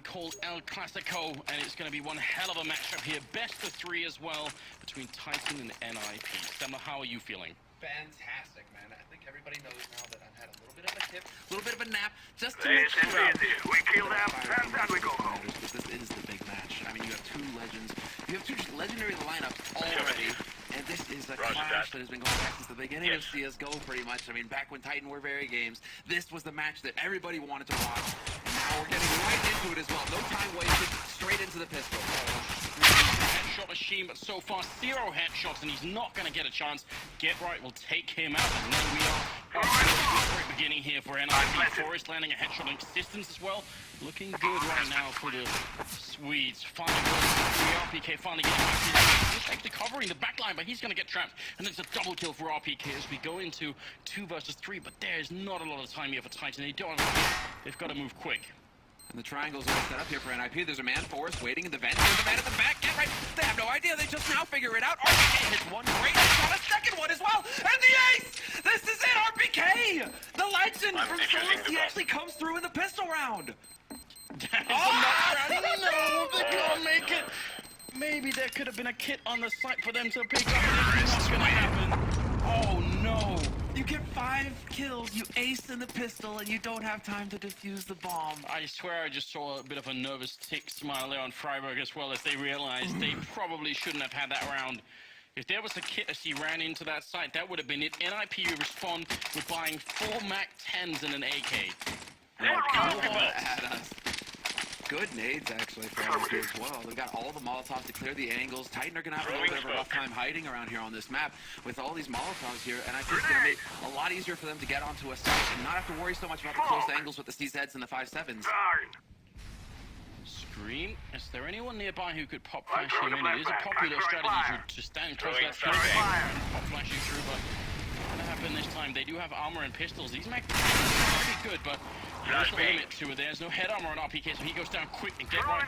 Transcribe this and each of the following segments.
be called El Clasico, and it's going to be one hell of a matchup here. Best of 3 as well between Titan and NiP. Stemma, how are you feeling? Fantastic, man. I think everybody knows now that I've had a little bit of a tip, a little bit of a nap, just to make It's sure. we kill them, and then we go home. Because this is the big match. I mean, you have two legends. You have two just legendary lineups already. And this is a clash that has been going back since the beginning of CSGO pretty much. I mean, back when Titan were very games, this was the match that everybody wanted to watch. And now we're getting right into it as well. No time wasted, straight into the pistol. Headshot machine, but so far 0 headshots, and he's not going to get a chance. Get right will take him out, and then we are off to a great beginning here for NiP. Forest landing a headshot in distance as well. Looking good right now for the Swedes. Finally, RPK finally getting back in. He's actually covering the backline, but he's going to get trapped. And it's a double kill for RPK as we go into 2 versus 3. But there's not a lot of time here for Titan. They've got to move quick. And the triangles are set up here for NiP. There's a man Forest waiting in the vent. There's a man at the back. Get right. They have no idea. They just now figure it out. RPK hits one great shot, a second one as well. And the ace! This is it, RPK! The legend from Forest. He actually comes through in the pistol round. No, they can't make it. Maybe there could have been a kit on the site for them to pick up. It's not going to happen. Oh, no. You get 5 kills, you ace in the pistol, and you don't have time to defuse the bomb. I swear I just saw a bit of a nervous tick smile there on Freiburg as well as they realized they probably shouldn't have had that round. If there was a kit as he ran into that site, that would have been it. NiP respond with buying 4 Mac 10s and an AK. Good nades, actually, for NiP as well. They've got all the Molotovs to clear the angles. Titan are going to have a little bit of a rough time hiding around here on this map with all these Molotovs here, and I think it's going to make a lot easier for them to get onto a site and not have to worry so much about the close angles with the CZs and the 5.7s. Scream. Is there anyone nearby who could pop flash him in? It is a popular strategy to stand close to that skill and pop flash you through, but what's going to happen this time? They do have armor and pistols. These make pretty good, but there's no limit to it. There's no head armor on RPK, so he goes down quick and get right.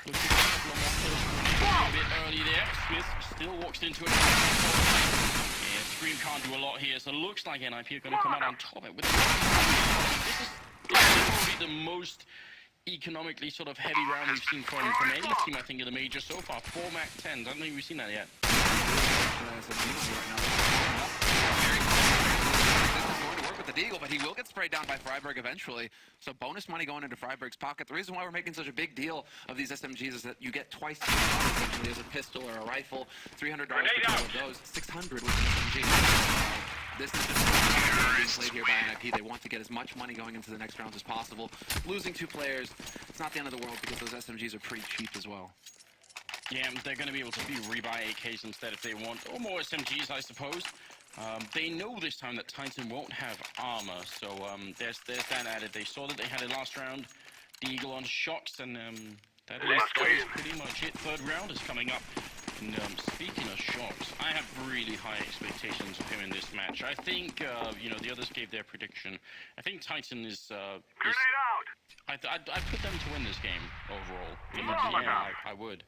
Looking for a couple of more kills a bit early there. Smith still walks into it. Yeah, Scream can't do a lot here, so it looks like NiP are going to come out on top of it. This is probably the most economically sort of heavy round we've seen from any team, I think, in the major so far. 4 Mac 10s. I don't think we've seen that yet. The Deagle, but he will get sprayed down by Freiburg eventually. So bonus money going into Freiburg's pocket. The reason why we're making such a big deal of these SMGs is that you get twice essentially as a pistol or a rifle. $300 per kill of those. $600 with an SMG. This is just being played here by NiP. They want to get as much money going into the next rounds as possible. Losing 2 players, it's not the end of the world because those SMGs are pretty cheap as well. Yeah, they're going to be able to rebuy AKs instead if they want, or more SMGs, I suppose. They know this time that Titan won't have armor, so there's that added. They saw that they had it last round. The Eagle on shocks, and that is pretty much it. 3rd round is coming up. And speaking of shocks, I have really high expectations of him in this match. I think, you know, the others gave their prediction. I think Titan is I put them to win this game overall. Yeah, I would.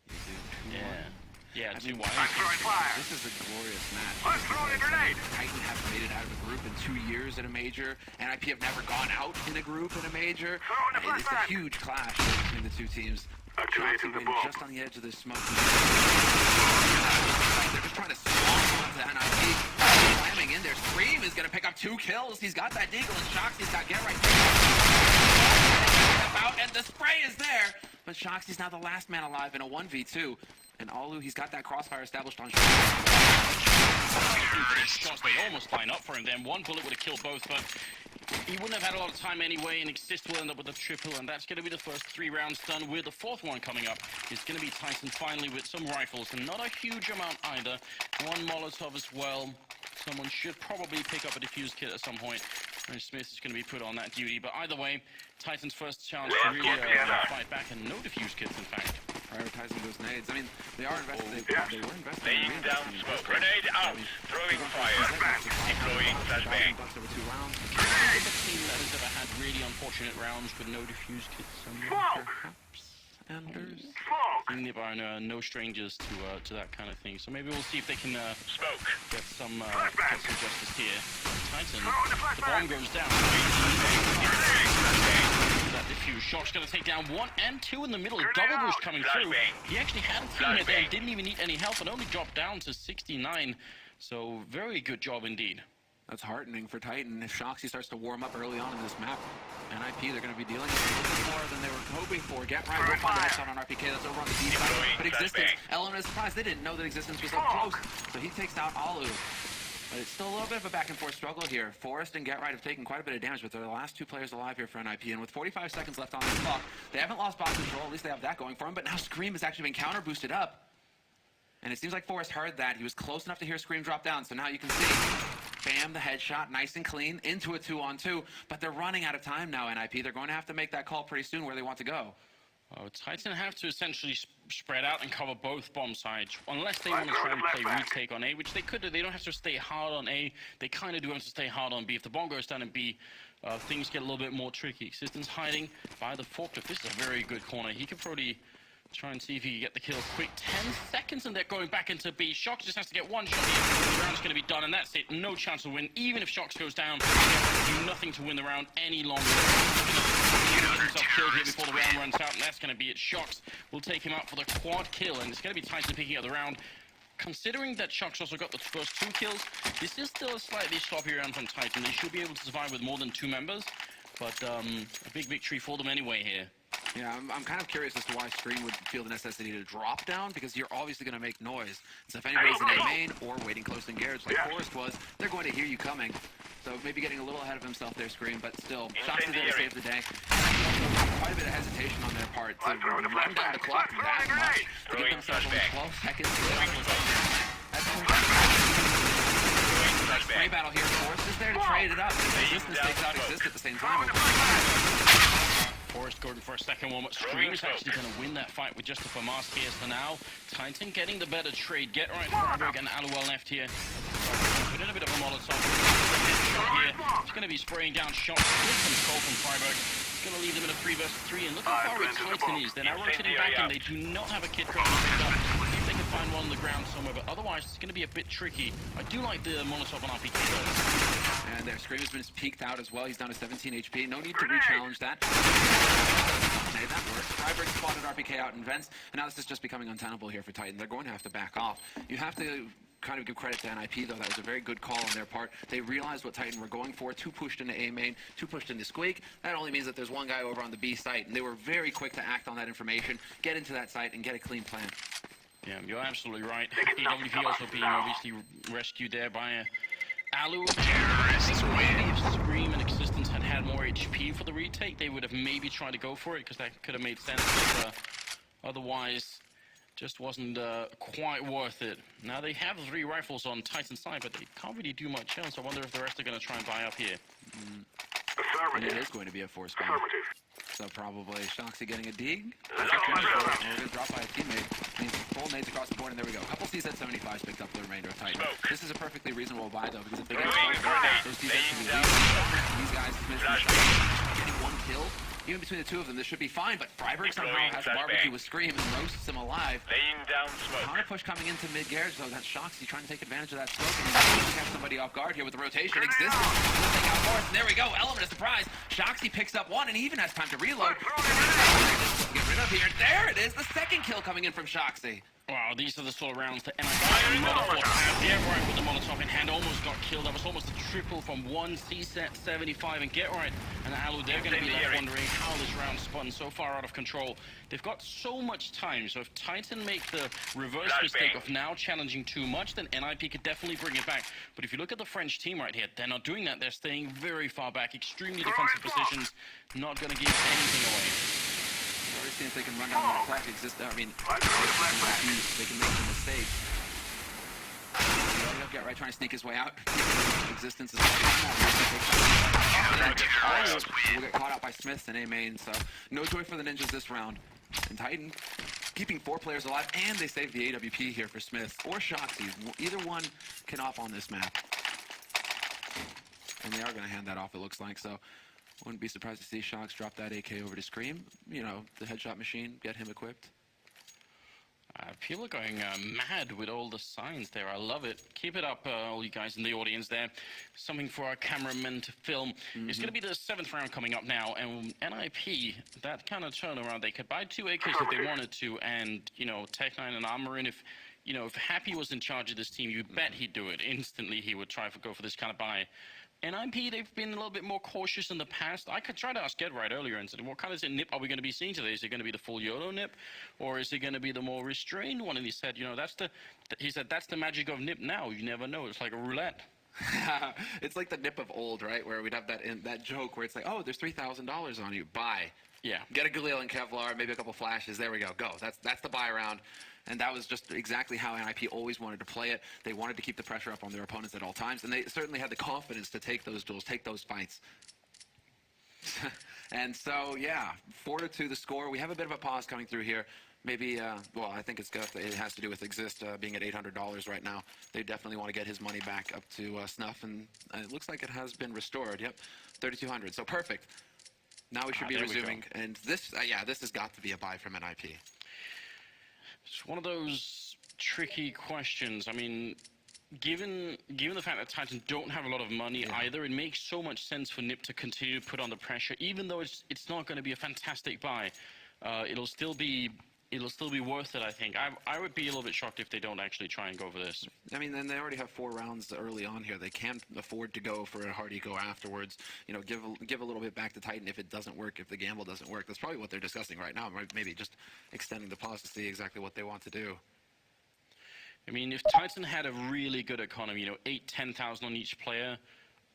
Yeah. Yeah, 2-1. This is a glorious match. Titan haven't made it out of a group in 2 years in a major. NiP have never gone out in a group in a major. It's a huge clash between the 2 teams. Just on the edge of this smoke. They're just trying to swamp onto NiP. Slamming in there. Scream is going to pick up 2 kills. He's got that Deagle and Shoxy's got Get Right. And the spray is there. But Shoxy's now the last man alive in a 1v2. And Alu, he's got that crossfire established on shots. They almost line up for him then. 1 bullet would have killed both, but he wouldn't have had a lot of time anyway, and Exist will end up with a triple, and that's going to be the first 3 rounds done. With the 4th one coming up, it's going to be Titan finally with some rifles, and not a huge amount either. 1 Molotov as well. Someone should probably pick up a defuse kit at some point. And Smith is going to be put on that duty, but either way, Titan's first chance to really fight back, and no defuse kits, in fact. Prioritizing those nades. I mean, they are invested. They were invested. Laying down smoke. Grenade out. Throwing fire. Deploying flashbang. The team that has ever had really unfortunate rounds with no defuse kits. Perhaps Anders. NiP are no strangers to that kind of thing. So maybe we'll see if they can Smoke. get some justice here. Titan, the bomb goes down. That diffuse shot's going to take down 1 and 2 in the middle. Double boost coming through. He actually had a teammate there and didn't even need any help and only dropped down to 69. So very good job indeed. That's heartening for Titan. If Shoxy starts to warm up early on in this map, NiP, they're going to be dealing with a little bit more than they were hoping for. Get right, go find the headshot on RPK. That's over on the D side. But Existence, Element is surprised. They didn't know that Existence was up close. So he takes out Alu. But it's still a little bit of a back and forth struggle here. Forrest and Get Right have taken quite a bit of damage, but they're the last 2 players alive here for NiP. And with 45 seconds left on the clock, they haven't lost box control. At least they have that going for them. But now Scream has actually been counter boosted up. And it seems like Forrest heard that. He was close enough to hear Scream drop down. So now you can see, bam, the headshot, nice and clean, into a 2-on-2. But they're running out of time now, NiP. They're going to have to make that call pretty soon where they want to go. Titan have to essentially spread out and cover both bomb sides, unless they want to try and play retake on A, which they could do. They don't have to stay hard on A. They kind of do have to stay hard on B. If the bomb goes down in B, things get a little bit more tricky. Existence hiding by the forklift. This is a very good corner. He could probably try and see if he can get the kill quick. 10 seconds and they're going back into B. Shox just has to get 1 shot here. The round's going to be done and that's it. No chance to win. Even if Shox goes down, they have to do nothing to win the round any longer. Get himself killed here before the round runs out, and that's going to be it. Shox will take him out for the quad kill, and it's going to be Titan picking up the round. Considering that Shox also got the first 2 kills, this is still a slightly sloppy round from Titan. They should be able to survive with more than 2 members, but a big victory for them anyway here. Yeah, I'm kind of curious as to why Scream would feel the necessity to drop down, because you're obviously going to make noise. So if anybody's in A main or waiting close to engage like Forrest was, they're going to hear you coming. So maybe getting a little ahead of himself there, Scream, but still, Shox is there to save the day. Quite a bit of hesitation on their part to run down the clock that much, to give themselves only 12 seconds to get off That's spray battle here. Forrest is there to trade it up. Existence takes out Exist at the same time. Forrest going for a second one, but Scream is actually going to win that fight with just a mask here. So now, Titan getting the better trade. Get right, Freiburg and Aluel left here. Put in a bit of a Molotov here. He's going to be spraying down shots. Good control from Freiburg. He's going to leave them in a 3 versus 3. And look how far away Titan is. They're now rotating back and they do not have a kid crowd to pick up. See if they can find one on the ground somewhere, but otherwise it's going to be a bit tricky. I do like the Molotov on RPK though. And their Scream has been peaked out as well. He's down to 17 HP. No need to re-challenge that. Okay, that works. Freiburg spotted RPK out in vents, and now this is just becoming untenable here for Titan. They're going to have to back off. You have to kind of give credit to NiP, though. That was a very good call on their part. They realized what Titan were going for. 2 pushed into A main, 2 pushed into Squeak. That only means that there's 1 guy over on the B site, and they were very quick to act on that information, get into that site, and get a clean plan. Yeah, you're absolutely right. AWP also being obviously rescued there by Alu. Maybe if Scream and Existence had more HP for the retake, they would have maybe tried to go for it, because that could have made sense. But, otherwise, just wasn't quite worth it. Now they have 3 rifles on Titan's side, but they can't really do much else. I wonder if the rest are going to try and buy up here. And it is going to be a force buy. So probably Shoxy getting a dig. Or a drop by a teammate. Means full nades across the board, and there we go. A couple CZ-75s picked up the remainder of Titan. This is a perfectly reasonable buy, though, because if they get those CZ should be weak. These guys getting 1 kill. Even between the 2 of them, this should be fine, but Freiburg somehow has a barbecue with Scream and roasts him alive. Laying down smoke. Counter push coming into mid-garage, though. That's Shoxy trying to take advantage of that smoke, and he's catch somebody off guard here with the rotation. Existence. Take out Forrest, and there we go. Element of surprise. Shoxy picks up 1, and he even has time to reload. Get rid of here. There it is. The 2nd kill coming in from Shoxy. Wow, these are the sort of rounds that NiP Get Right with the Molotov in hand almost got killed. That was almost a triple from 1 CZ-75, and Get Right and Alu, they're going to be left wondering how this round spun so far out of control. They've got so much time, so if Titan make the reverse mistake of now challenging too much, then NiP could definitely bring it back. But if you look at the French team right here, they're not doing that. They're staying very far back, extremely defensive positions, not going to give anything away. We're seeing if they can run down the clock. They can make some mistakes. Get Right trying to sneak his way out. Existence is will get caught out by Smith and A main, so no joy for the Ninjas this round. And Titan keeping 4 players alive, and they save the AWP here for Smith or Shoxy. Either one can op on this map. And they are going to hand that off, it looks like, so wouldn't be surprised to see Shox drop that AK over to Scream. You know, the headshot machine, get him equipped. People are going mad with all the signs there. I love it. Keep it up, all you guys in the audience there. Something for our cameramen to film. It's going to be the 7th round coming up now, and NiP, that kind of turnaround, they could buy 2 acres if they wanted to, and, you know, Tech9 and Armorin, if Happy was in charge of this team, you bet he'd do it. Instantly, he would try to go for this kind of buy. NiP, they've been a little bit more cautious in the past. I could try to ask Get Right earlier and said, what kind of NiP are we going to be seeing today? Is it going to be the full YOLO NiP, or is it going to be the more restrained one? And he said, you know, that's the magic of NiP now. You never know. It's like a roulette. It's like the NiP of old, right? Where we'd have that joke where it's like, oh, there's $3,000 on you. Buy. Yeah. Get a Galil and Kevlar, maybe a couple flashes. There we go. Go. That's the buy round. And that was just exactly how NiP always wanted to play it. They wanted to keep the pressure up on their opponents at all times, and they certainly had the confidence to take those duels, take those fights. And so, yeah, 4-2 the score. We have a bit of a pause coming through here. Maybe, well, I think it has to do with Exist being at $800 right now. They definitely want to get his money back up to snuff, and it looks like it has been restored. Yep, 3,200. So perfect. Now we should be resuming, and this, yeah, this has got to be a buy from NiP. It's one of those tricky questions. I mean, given the fact that Titan don't have a lot of money either, it makes so much sense for NiP to continue to put on the pressure, even though it's not going to be a fantastic buy. It'll still be worth it, I think. I would be a little bit shocked if they don't actually try and go for this. I mean, then they already have 4 rounds early on here. They can't afford to go for a hard eco afterwards. You know, give a little bit back to Titan if it doesn't work, if the gamble doesn't work. That's probably what they're discussing right now. Maybe just extending the pause to see exactly what they want to do. I mean, if Titan had a really good economy, you know, 8,000-10,000 on each player,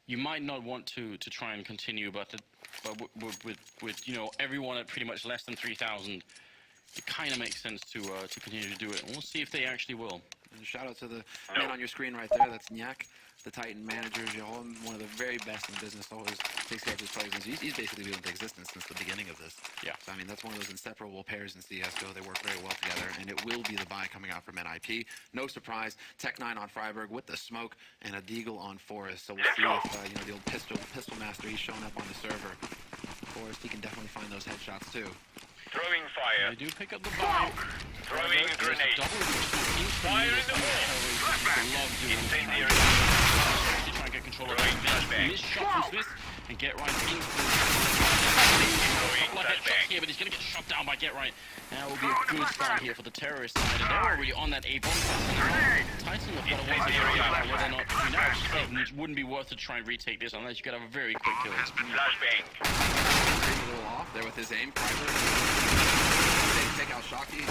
you might not want to try and continue, but with you know, everyone at pretty much less than 3,000, it kind of makes sense to continue to do it. And we'll see if they actually will. And shout out to the man on your screen right there. That's Nyak, the Titan manager. You know, one of the very best in business. Always takes care of his players. He's basically been in existence since the beginning of this. Yeah. So, I mean, that's one of those inseparable pairs in CSGO. They work very well together, and it will be the buy coming out from NiP. No surprise. Tech9 on Freiburg with the smoke, and a Deagle on Forest. So we'll see if you know, the old pistol master, he's showing up on the server. Forest, he can definitely find those headshots too. Throwing fire. They do pick up the buy. Throwing grenade. Fire in the hole. Love doing Incendiary. to try and get control of Throwing that. flashbang. Miss shot from Swiss and Get Right into Throwing headshots flashbang. here, but he's going to get shot down by Get Right. That will be a good start here for the terrorist side, and they're already on that A bomb. Titan have got to wait whether or not, you know, it wouldn't be worth to try and retake this unless you could have a very quick kill. Flashbang. A little off there with his aim. Take out Shocky.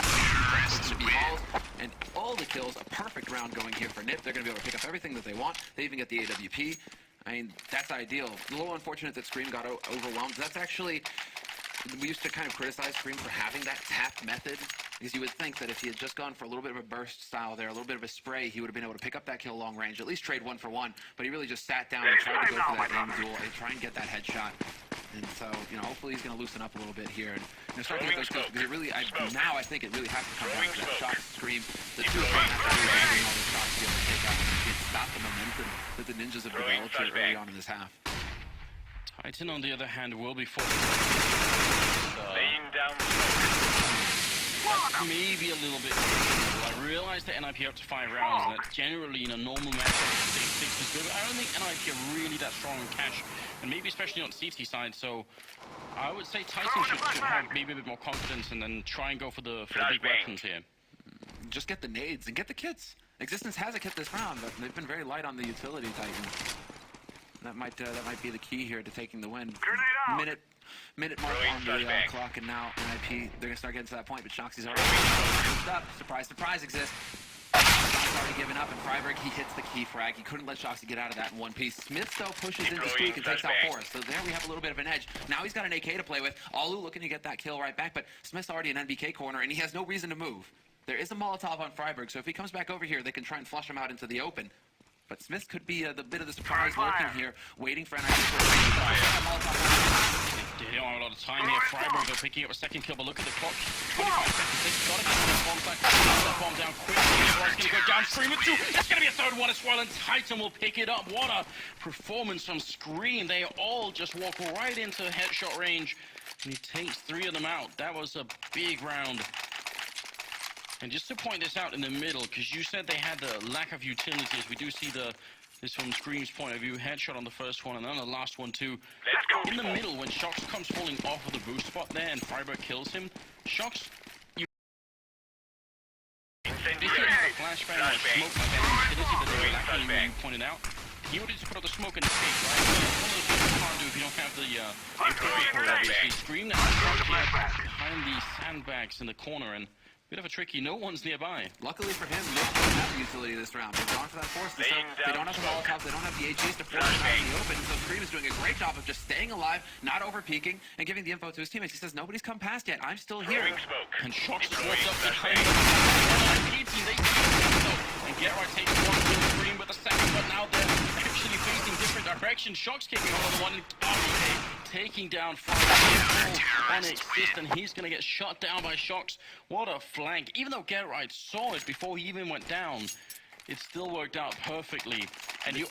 And all the kills, a perfect round going here for NiP. They're going to be able to pick up everything that they want. They even get the AWP. I mean, that's ideal. A little unfortunate that Scream got overwhelmed. That's actually, we used to kind of criticize Scream for having that tap method, because you would think that if he had just gone for a little bit of a burst style there, a little bit of a spray, he would have been able to pick up that kill long range, at least trade 1 for 1. But he really just sat down and tried to go for that aim duel and try and get that headshot. And so, you know, hopefully he's going to loosen up a little bit here and start to get those kills. Because it really, now I think it really has to come down to that shot Scream. The two of them have to really bring all those shots to be able to take out and stop the momentum that the Ninjas have developed here early on in this half. Titan, on the other hand, will be forced. Laying down. Maybe a little bit. I realize that NiP up to 5 rounds, and that generally in a normal match, 6 is good. But I don't think NiP are really that strong in cash, and maybe especially on CT side. So I would say Titan should have maybe a bit more confidence and then try and go for the big weapons here. Just get the nades and get the kits. Existence has a kit this round, but they've been very light on the utility Titan. That might be the key here to taking the win. Minute mark on the clock, and now NiP, they're gonna start getting to that point, but Shoxy's already moved up. Surprise exists. He's already given up, and Freiburg, he hits the key frag. He couldn't let Shoxy get out of that in one piece. Smith, though, pushes into Squeak and takes out Forrest. So there we have a little bit of an edge. Now he's got an AK to play with. Alu looking to get that kill right back, but Smith's already in NBK corner, and he has no reason to move. There is a Molotov on Freiburg, so if he comes back over here, they can try and flush him out into the open. But Smith could be the bit of the surprise lurking here, waiting for NiP to They don't have a lot of time here. Freiburg, they're picking up a second kill, but look at the clock. 25 seconds. They've got to get that bomb back. That bomb down quickly. It's going to go downstream with 2. That's going to be a third one as well, and Titan will pick it up. What a performance from Scream. They all just walk right into headshot range, and he takes 3 of them out. That was a big round. And just to point this out in the middle, because you said they had the lack of utilities, we do see this from Scream's point of view, headshot on the first one, and then the last one too. Let's go. In the middle, when Shox comes falling off of the boost spot there, and Freiburg kills him, Shox, this is a flashbang or smoke like that utility that they were lacking when you pointed out. He would just put out the smoke and escape, right? One of those things you can't do if you don't have the equipment for it, obviously. Scream now behind the sandbags in the corner, and bit of a tricky, no one's nearby. Luckily for him, NiP doesn't have the utility this round. They've gone for that force. They don't have the Molotovs, they don't have the AGs to force them out in the open. So Scream is doing a great job of just staying alive, not over-peaking, and giving the info to his teammates. He says, nobody's come past yet. I'm still here. And Shox is walked up behind the NiP team. They and Gerard takes one kill, Scream with a second, but now they're actually facing different directions. Shox kicking on the one, taking down on Exist, and he's going to get shot down by Shox. What a flank. Even though Gerard saw it before he even went down, it still worked out perfectly. And you're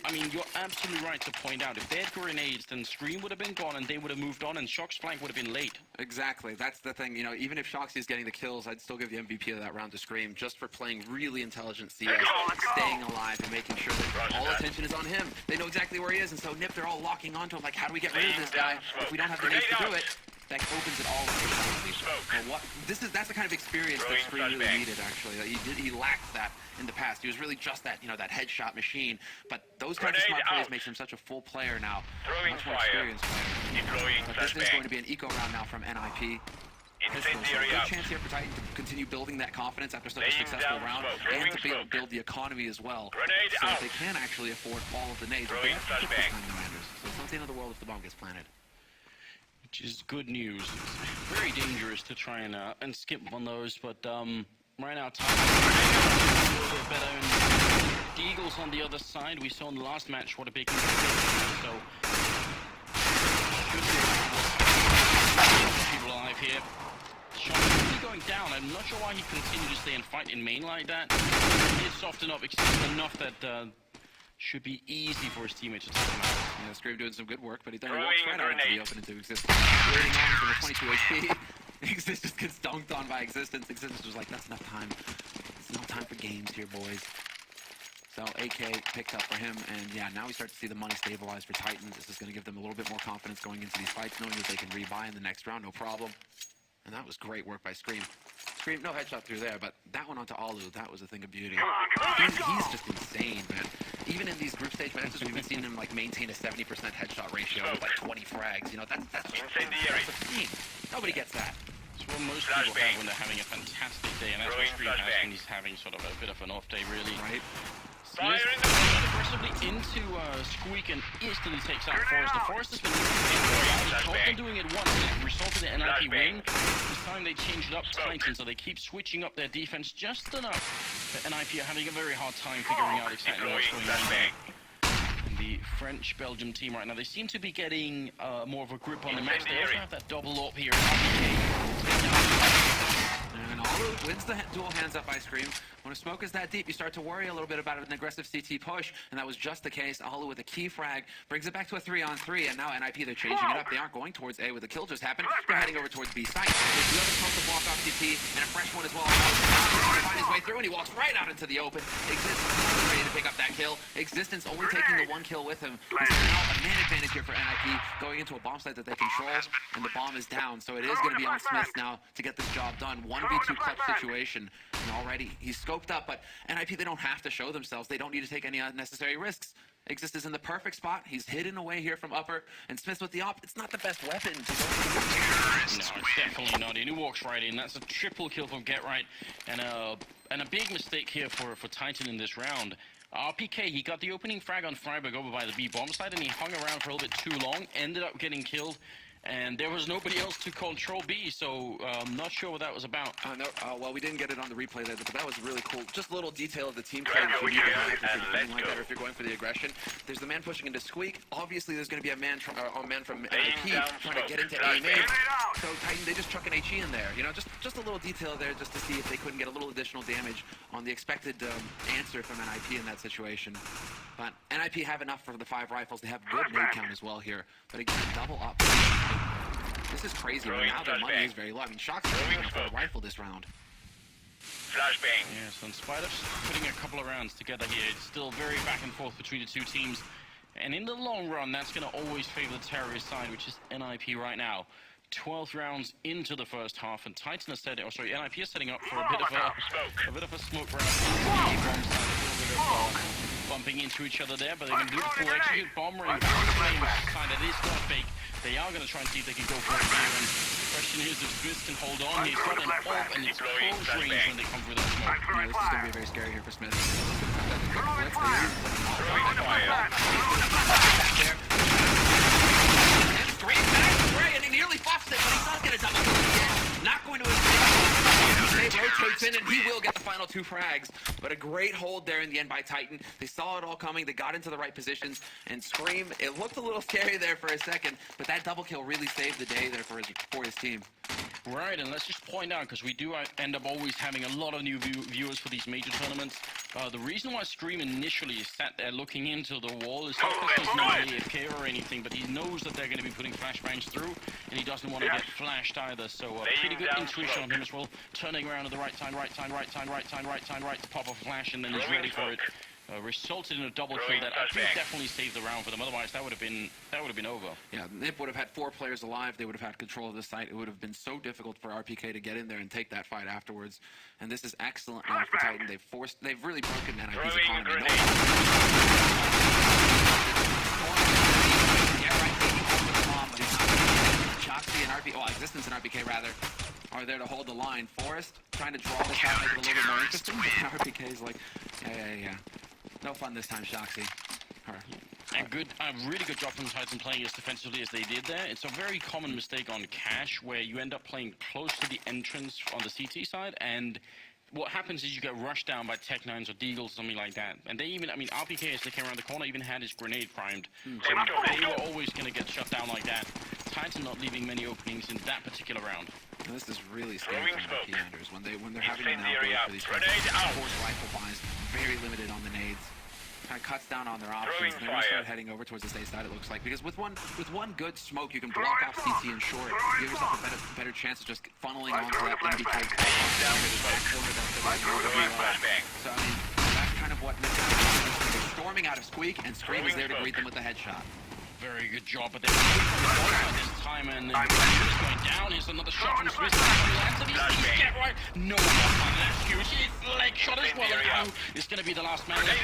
absolutely right to point out, if they had grenades, then Scream would have been gone and they would have moved on, and Shox flank would have been late. Exactly. That's the thing. You know, even if Shoxy is getting the kills, I'd still give the MVP of that round to Scream, just for playing really intelligent CS, staying alive and making sure that all attention is on him. They know exactly where he is, and so NiP, they're all locking onto him, like, how do we get rid of this guy? If we don't have the nades to do it, that opens it all up. That's the kind of experience that Scream really needed, actually. He lacked that in the past. He was really just that, you know, that headshot machine. But those kinds of smart plays makes him such a full player now. Much more experienced player. But this is going to be an eco round now from NiP. So a good chance here for Titan to continue building that confidence after such a successful round, and to be able to build the economy as well. So that they can actually afford all of the nades. They have to pick this time, Commanders. So it's not the end of the world if the bomb gets planted. Which is good news. It's very dangerous to try and skip on those, but right now, time a little bit better. And the Eagles on the other side, we saw in the last match what a big mistake. So, people alive here. Shot really going down. I'm not sure why he continued to stay and fight in main like that. He did soften up enough that should be easy for his teammates to take him out. Yeah, Scream doing some good work, but he walks right out into the open into Existence. Waiting on for the 22 HP. Existence just gets dunked on by Existence. Existence was like, that's enough time. It's no time for games here, boys. So AK picked up for him, and yeah, now we start to see the money stabilize for Titan. This is going to give them a little bit more confidence going into these fights, knowing that they can rebuy in the next round, no problem. And that was great work by Scream. Scream, no headshot through there, but that one onto Alu, that was a thing of beauty. He's just insane, man. Even in these group stage matches, we've been seeing him like maintain a 70% headshot ratio with like 20 frags. You know, that's insane. Nobody gets that. It's what most people have when they're having a fantastic day, and that's what Scream has when he's having sort of a bit of an off day, really. Right. Aggressively into Squeak and instantly takes out Forrest. The Forrest has been doing it once, and it resulted in an NiP win. This time they changed it up to Titan, so they keep switching up their defense just enough. But NiP are having a very hard time figuring out exactly what's going on there. The French-Belgium team right now, they seem to be getting more of a grip on the match. They also have that double up here. And Alu wins the dual hands up by Scream. When a smoke is that deep, you start to worry a little bit about an aggressive CT push, and that was just the case. Alu with a key frag brings it back to a 3-on-3, and now NiP, they're changing it up. They aren't going towards A where the kill just happened. They're heading over towards B site. There's the other smoke to block off CT, and a fresh one as well. He finds his way through, and he walks right out into the open. Existence is ready to pick up that kill. Existence only taking the one kill with him. There's now a man advantage here for NiP, going into a bomb site that they control, and the bomb is down. So it is going to be on Smith now to get this job done. 1v2 clutch situation. And already he's scoped up, but NiP, they don't have to show themselves. They don't need to take any unnecessary risks. Exist is in the perfect spot. He's hidden away here from upper, and Smith with the op. It's not the best weapon to go for. No, it's definitely not. And he walks right in. That's a triple kill from Get Right, and a big mistake here for Titan in this round. RPK, he got the opening frag on Freiburg over by the B bomb site, and he hung around for a little bit too long, ended up getting killed. And there was nobody else to control B, so I'm not sure what that was about. Well, we didn't get it on the replay there, but that was really cool. Just a little detail of the team play that you need to have if you're defending like that, or if you're going for the aggression. There's the man pushing into Squeak. Obviously, there's going to be a man from NiP trying to get into A main. So Titan, they just chuck an HE in there. You know, just a little detail there, just to see if they couldn't get a little additional damage on the expected answer from NiP in that situation. But NiP have enough for the 5 rifles. They have good nade count as well here. But again, double up. This is crazy, but now their money is very low. I mean, Shox is going for a rifle this round. Flashbang. Yes, in spite of putting a couple of rounds together here, it's still very back and forth between the two teams. And in the long run, that's going to always favor the terrorist side, which is NiP right now. 12 rounds into the first half, and Titan is setting, NiP is setting up for a bit of a smoke round. A little bit of bumping into each other there, but they can do the full execute bomber and flame side that is not fake. They are going to try and see if they can go for it here. And the question is if Smith can hold on. He's got an off, and it's close range when they come through that smoke. Yeah, this is going to be very scary here for Smith. And he nearly buffs it, but he's not going to double kill again. Not going to escape. He rotates in, and he will get the final 2 frags. But a great hold there in the end by Titan. They saw it all coming. They got into the right positions. And Scream, it looked a little scary there for a second, but that double kill really saved the day there for his team. Right, and let's just point out, because we do end up always having a lot of new viewers for these major tournaments. The reason why Scream initially sat there looking into the wall is not because he's not AFK or anything, but he knows that they're going to be putting flashbangs through, and he doesn't want to get flashed either. So pretty good intuition on him as well, turning around at the right time to pop a flash, and then he's ready for it. Resulted in a double kill that I think definitely saved the round for them. Otherwise, that would have been over. Yeah, NiP would have had 4 players alive. They would have had control of the site. It would have been so difficult for RPK to get in there and take that fight afterwards. And this is excellent now for Titan. They've really broken NiP's economy. Shoxy and Existence and RPK rather are there to hold the line. Forrest trying to draw this out, make it a little bit more interesting. RPK is like, yeah. No fun this time, Shoxy. A really good job from Titan playing as defensively as they did there. It's a very common mistake on Cash where you end up playing close to the entrance on the CT side, and what happens is you get rushed down by Tech 9s or Deagles, something like that. And they even, RPK as they came around the corner even had his grenade primed. So they were always going to get shut down like that. Titan not leaving many openings in that particular round. And this is really scary for NiP Anders when they're having an outbreak for these forced rifle buys, very limited on the nades. Kind of cuts down on their options. They're going to start heading over towards the A side, it looks like, because with one good smoke, you can block off CT and short, give yourself a better chance of just funneling onto that MDK. So that's kind of what they're storming out of Squeak, and Scream is there to greet them with a headshot. Very good job, but they're this time, and he's going down. Here's another shot from Smith. Get right. No one on that huge leg shot as well. Now it's going to be the last man left.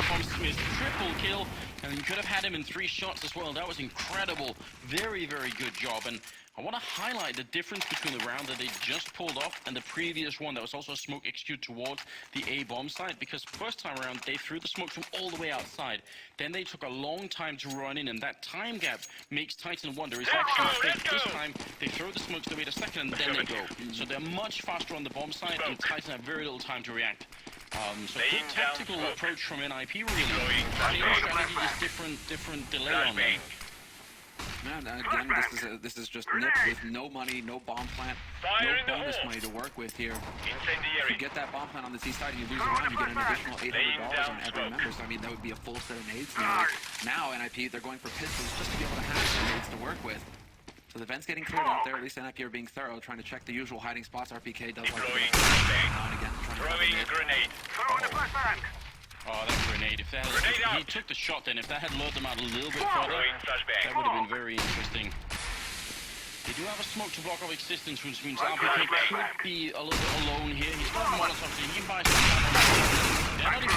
From Smith, triple kill, and you could have had him in 3 shots as well. That was incredible. Very, very good job. And I want to highlight the difference between the round that they just pulled off and the previous one that was also a smoke execute towards the A bomb site, because first time around they threw the smoke from all the way outside. Then they took a long time to run in, and that time gap makes Titan wonder is actually fake. This time they throw the smokes, they wait a second, and then they go. So they're much faster on the bomb site, and Titan have very little time to react. So good tactical approach from NiP really. Strategy is different delay on them. Man, again, this is just NiP with no money, no bomb plant, no bonus money to work with here. If you get that bomb plant on the C side and you lose a round, you get an additional $800 on every member. So I mean, that would be a full set of nades now. NiP, they're going for pistols just to be able to have some nades to work with. So the vent's getting cleared out there. At least NiP are being thorough, trying to check the usual hiding spots. RPK does like to now and again. Throwing grenade. Oh, that grenade. If he took the shot, then if that had lured them out a little bit further, that would have been very interesting. They do have a smoke to block off existence, which means RPK could be a little bit alone here. He's got a Molotov, so he can buy some time. They're not even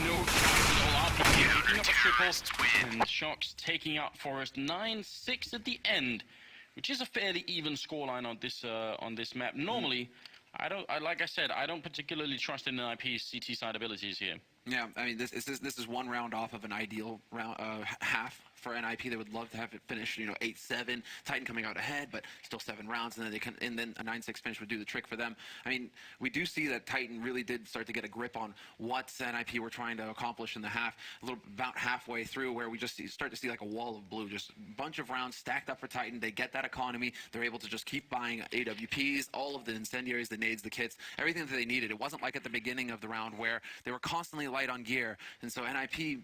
no chance at all. RPK picking up a triple, and Shox taking out Forest 9-6 at the end, which is a fairly even scoreline on this map. Normally, like I said, I don't particularly trust in NiP's CT side abilities here. Yeah, I mean, this is one round off of an ideal round half for NiP. They would love to have it finish, 8-7. Titan coming out ahead, but still 7 rounds, and then a 9-6 finish would do the trick for them. I mean, we do see that Titan really did start to get a grip on what NiP were trying to accomplish in the half. About halfway through, where we just start to see like a wall of blue, just a bunch of rounds stacked up for Titan. They get that economy. They're able to just keep buying AWPs, all of the incendiaries, the nades, the kits, everything that they needed. It wasn't like at the beginning of the round where they were constantly light on gear, and so NiP,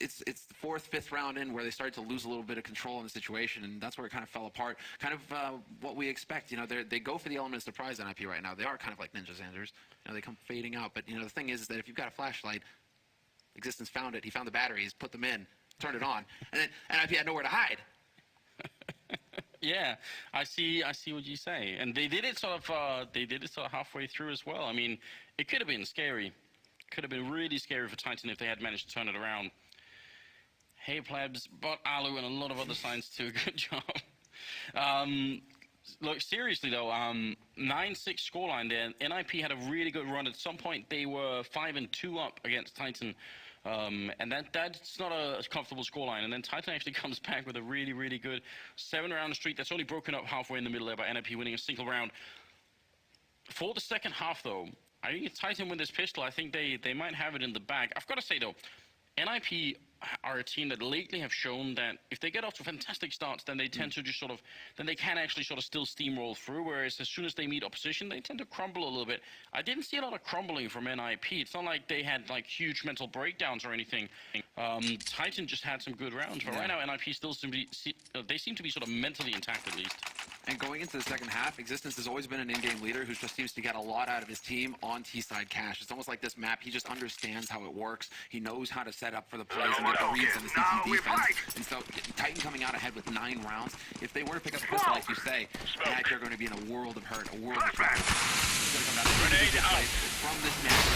it's the 4th, 5th round in where they started to lose a little bit of control in the situation, and that's where it kind of fell apart. Kind of what we expect. They go for the element of surprise on NiP right now. They are kind of like Ninja Xanders. They come fading out. But the thing is that if you've got a flashlight, Existence found it. He found the batteries, put them in, turned it on, and then NiP had nowhere to hide. Yeah, I see what you say, and they did it sort of halfway through as well. I mean, it could have been scary. Could have been really scary for Titan if they had managed to turn it around. Hey plebs, but Alu and a lot of other signs too. Good job. Look, seriously though, 9-6 scoreline there. NiP had a really good run. At some point, they were 5-2 up against Titan. And that's not a comfortable scoreline. And then Titan actually comes back with a really, really good 7-round streak that's only broken up halfway in the middle there by NiP winning a single round. For the second half, though, I think if Titan win this pistol, I think they might have it in the bag. I've got to say, though, NiP are a team that lately have shown that if they get off to fantastic starts, then they tend to just then they can actually still steamroll through, whereas as soon as they meet opposition, they tend to crumble a little bit. I didn't see a lot of crumbling from NiP. It's not like they had huge mental breakdowns or anything. Titan just had some good rounds, but right now NiP still seem to be sort of mentally intact at least. And going into the second half, Existence has always been an in-game leader who just seems to get a lot out of his team on T-side cash. It's almost like this map, he just understands how it works. He knows how to set up for the plays and get the reads and the CT defense. And so Titan coming out ahead with 9 rounds. If they were to pick up a pistol, like you say, NiP are going to be in a world of hurt, a world of trouble. It's going to come down to from this match,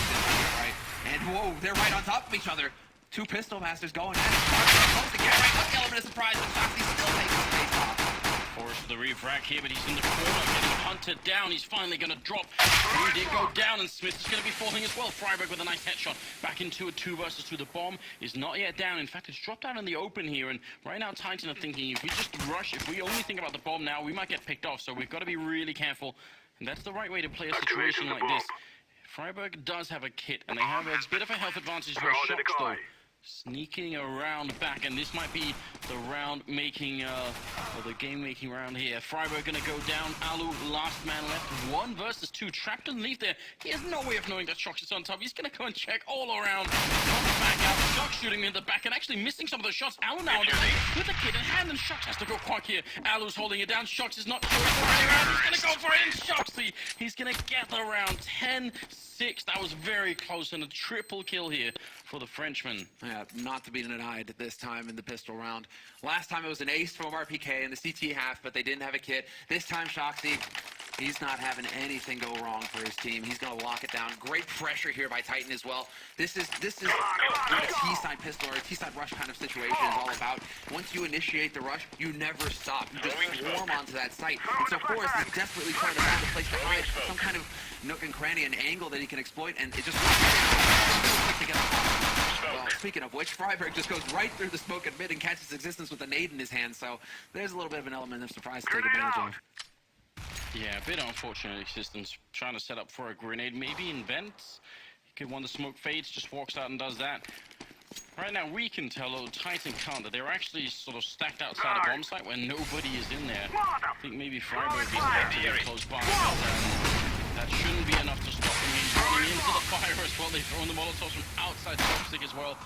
right? And whoa, they're right on top of each other. 2 pistol masters going at it. Close again, right? What's the element of surprise? But Foxy still takes the face off. Forced the refract here, but he's in the corner, getting hunted down. He's finally going to drop. He did go down, and Smith is going to be falling as well. Freiburg with a nice headshot. Back into a 2 versus 2. The bomb is not yet down. In fact, it's dropped out in the open here, and right now Titan are thinking, if we just rush, if we only think about the bomb now, we might get picked off, so we've got to be really careful, and that's the right way to play a situation like this. Freiburg does have a kit, and they have a bit of a health advantage for shots, though. Sneaking around back, and this might be the round-making, or the game-making round here. Freiburg gonna go down. Alu, last man left. 1 versus 2. Trapped underneath there. He has no way of knowing that Shox is on top. He's gonna go and check all around. Comes back out. Shox shooting him in the back and actually missing some of the shots. Alu now with the kid in hand, and Shox has to go quick here. Alu's holding it down. Shox is not going for any round. He's gonna go for it, and Shox, he's gonna get the round. 10-6. That was very close, and a triple kill here for the Frenchman. Yeah, not to be denied this time in the pistol round. Last time it was an ace from RPK in the CT half, but they didn't have a kit. This time, Shoxy, he's not having anything go wrong for his team. He's going to lock it down. Great pressure here by Titan as well. This is what a T-side pistol or a T-side rush kind of situation is all about. Once you initiate the rush, you never stop. You just swarm onto that site. And so Forrest is desperately trying to find a place to hide, some kind of nook and cranny, an angle that he can exploit, and it just to get well, speaking of which, Freiburg just goes right through the smoke and mid and catches Existence with a nade in his hand, so there's a little bit of an element of surprise to take advantage of. Yeah, a bit unfortunate. Existence trying to set up for a grenade, maybe invents. He could when the smoke fades, just walks out and does that. Right now, we can tell, though Titan can't, that they're actually sort of stacked outside a bomb site where nobody is in there. I think maybe Freiburg is very close by. That shouldn't be enough to stop him. He's running into the fire as well. They've thrown the Molotovs from outside Toxic as well.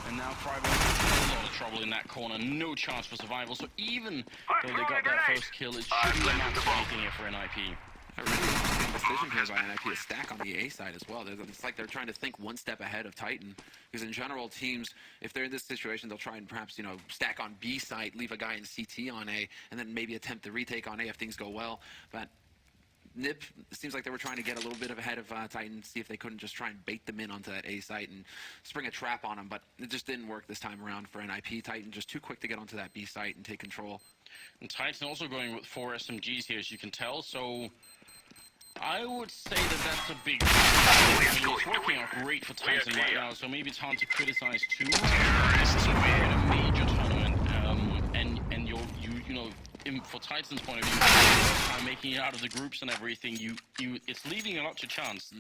And now Freiburg has a lot of trouble in that corner. No chance for survival. So even though they got that first kill, it shouldn't amount to anything here for NiP. A really interesting decision here by NiP to stack on the A side as well. It's like they're trying to think one step ahead of Titan. Because in general, teams, if they're in this situation, they'll try and perhaps, stack on B site, leave a guy in CT on A, and then maybe attempt the retake on A if things go well. But NiP, it seems like they were trying to get a little bit ahead of Titan, see if they couldn't just try and bait them in onto that A site and spring a trap on them, but it just didn't work this time around for NiP. Titan just too quick to get onto that B site and take control. And Titan also going with 4 SMGs here, as you can tell, so I would say that that's a big deal. It's working out great for Titan right now, so maybe it's hard to criticize too much. This is a major tournament, and for Titan's point of view, making it out of the groups and everything, it's leaving a lot to chance.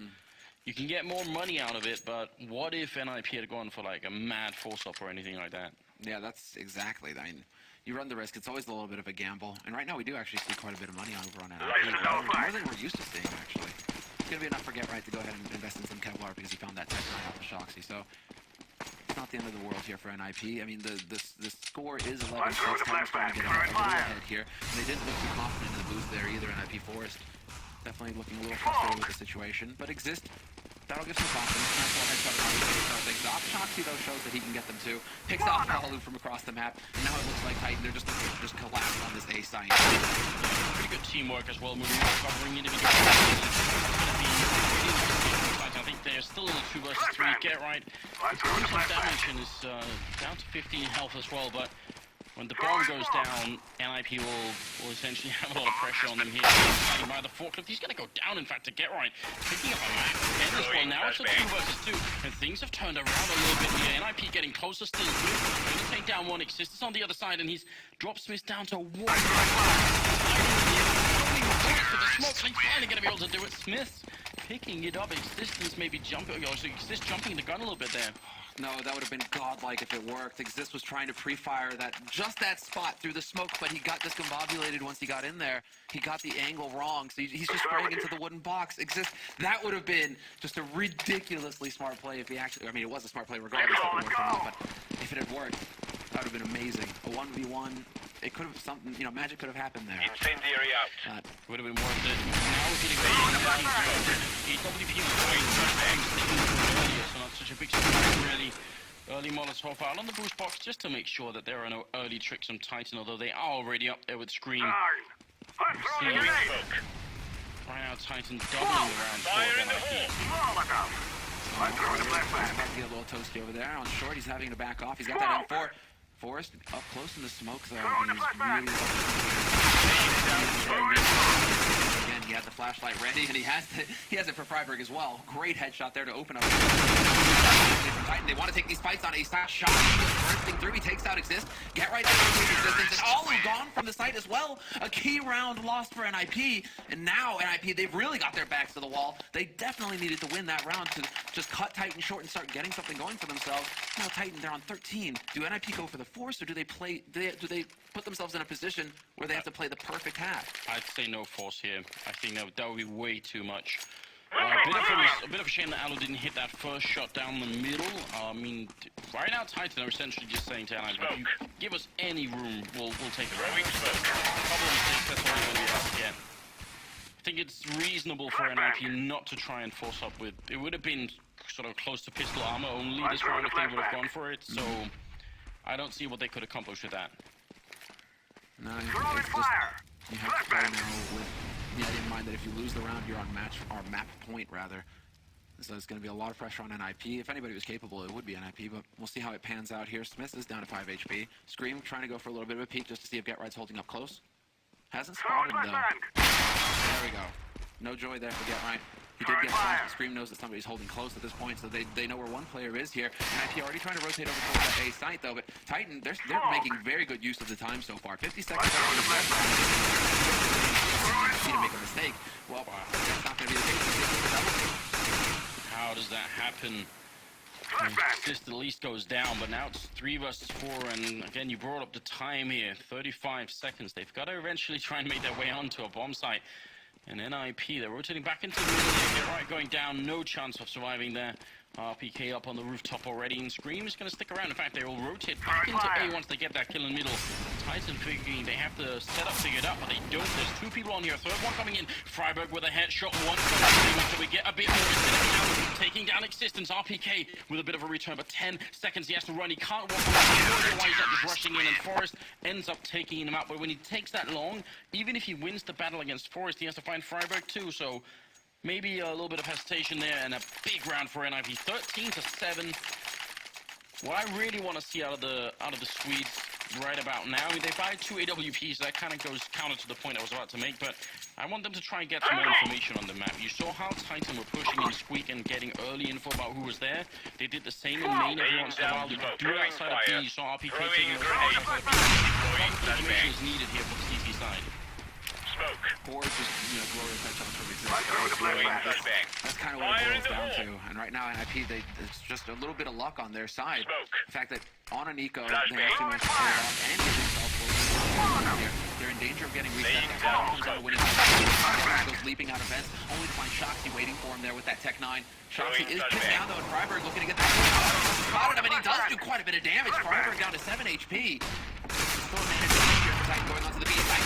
You can get more money out of it, but what if NiP had gone for like a mad force-up or anything like that? Yeah, that's exactly. I mean, you run the risk. It's always a little bit of a gamble. And right now, we do actually see quite a bit of money over on NiP. More than we're used to seeing, actually. It's going to be enough for Get Right to go ahead and invest in some Kevlar because he found that tech right off of Shoxy. So it's not the end of the world here for NiP. I mean, the score is 11-6. Titan's starting to get a little ahead here. And they didn't look too confident in the boost there either. NiP Forest definitely looking a little frustrated with the situation. But Exist, that'll give some confidence. Nice little headshot around to start things off. Shoxy, though, shows that he can get them too. Picks off Palu from across the map. And now it looks like Titan, they're just collapsed on this A site. Pretty good teamwork as well, moving on, covering individual. I think they're still in the 2 versus 3 get right. Doing some damage and is down to 15 health as well, but when the bomb goes down, NiP will essentially have a lot of pressure on them here. Standing by the forklift, he's going to go down, in fact, to get right. Picking up a map again as well. Now it's a 2 versus 2, and things have turned around a little bit here. NiP getting closer still. Going to take down one. Existence on the other side, and he's dropped Smith down to 1. For the smoke, and he's finally going to be able to do it. Smith picking it up. Existence maybe jumping, or Exist jumping the gun a little bit there. No, that would have been godlike if it worked. Exist was trying to pre-fire that spot through the smoke, but he got discombobulated once he got in there. He got the angle wrong, so he's just spraying into the wooden box. Exist, that would have been just a ridiculously smart play if he actually, I mean, it was a smart play regardless if it worked or not, but if it had worked, that would have been amazing. A 1v1, it could have, something, you know, magic could have happened there. Incendiary out. Would have been worth it. Now we're getting AWP was going earlier, so not such a big surprise really. Early Molotov out on the boost box just to make sure that there are no early tricks on Titan, although they are already up there with Scream. Right now Titan doubling around for NiP. About to get a little toasty over there. On short, he's having to back off. He's got that M4. Forrest up close in the smoke though. And he's really again, he had the flashlight ready, and he has it for Freiburg as well. Great headshot there to open up. They want to take these fights on a shot. Bursting through, he takes out Exist. Get right there to Resistance, and all is gone from the site as well. A key round lost for NiP, and now NiP, they've really got their backs to the wall. They definitely needed to win that round to just cut Titan short and start getting something going for themselves. Now Titan, they're on 13. Do NiP go for the force, or do they put themselves in a position where they have to play the perfect half? I'd say no force here. I think that would be way too much. A bit of a shame that Alu didn't hit that first shot down the middle. I mean, right now Titan are essentially just saying to NiP, if you give us any room, we'll take it. Couple of mistakes, that's all going to be us again. I think it's reasonable for NiP not to try and force up with. It would have been sort of close to pistol armor only this round if they would have gone for it. So I don't see what they could accomplish with that. No, it's just, you have to play now with the idea in mind that if you lose the round, you're on map point rather. So it's going to be a lot of pressure on NiP. If anybody was capable, it would be NiP, but we'll see how it pans out here. Smith is down to 5 HP. Scream trying to go for a little bit of a peek just to see if Get Right's holding up close. Hasn't spotted him though. There we go. No joy there for Get Right. He did get flashed, but Scream knows that somebody's holding close at this point, so they know where one player is here. NiP already trying to rotate over towards that A site, though, but Titan, they're making very good use of the time so far. 50 seconds to make a mistake. Well, that's not going to be the case. How does that happen? Exist at least goes down, but now it's 3 versus 4, and again, you brought up the time here, 35 seconds. They've got to eventually try and make their way onto a bomb site. And NiP, they're rotating back into the middle. They're right going down, no chance of surviving there. RPK up on the rooftop already, and Scream is going to stick around. In fact, they will rotate back into A once they get that kill in the middle. Titan figuring they have the setup figured out, but they don't. There's 2 people on here. Third one coming in. Freiburg with a headshot. One coming, so we get a bit more instead of taking down Existence. RPK with a bit of a return, but 10 seconds he has to run. He can't walk away. Why he's up just rushing in, and Forrest ends up taking him out. But when he takes that long, even if he wins the battle against Forrest, he has to find Freiburg too. So maybe a little bit of hesitation there, and a big round for NiP. 13-7. What I really want to see out of the Swedes right about now, I mean, they buy 2 AWPs, so that kind of goes counter to the point I was about to make, but I want them to try and get some more information on the map. You saw how Titan were pushing in Squeak and getting early info about who was there. They did the same in main every once in a while. They do it outside of B. You saw RPK taking over outside of B. Information is needed here for the CT side. Or just, glorious headshots from Existence. That's kind of what it boils down to. And right now, NiP, it's just a little bit of luck on their side. The fact that on an eco, they actually managed to pull it off and get themselves here. They're in danger of getting reset. Comes out winning. leaping out of vents, only to find Shoxy waiting for him there with that Tech 9. Shoxy is pinned down though, and Freiburg looking to get that spotted him, and he does do quite a bit of damage. Freiburg down to 7 HP. Still a man advantage here for Titan going onto the B side.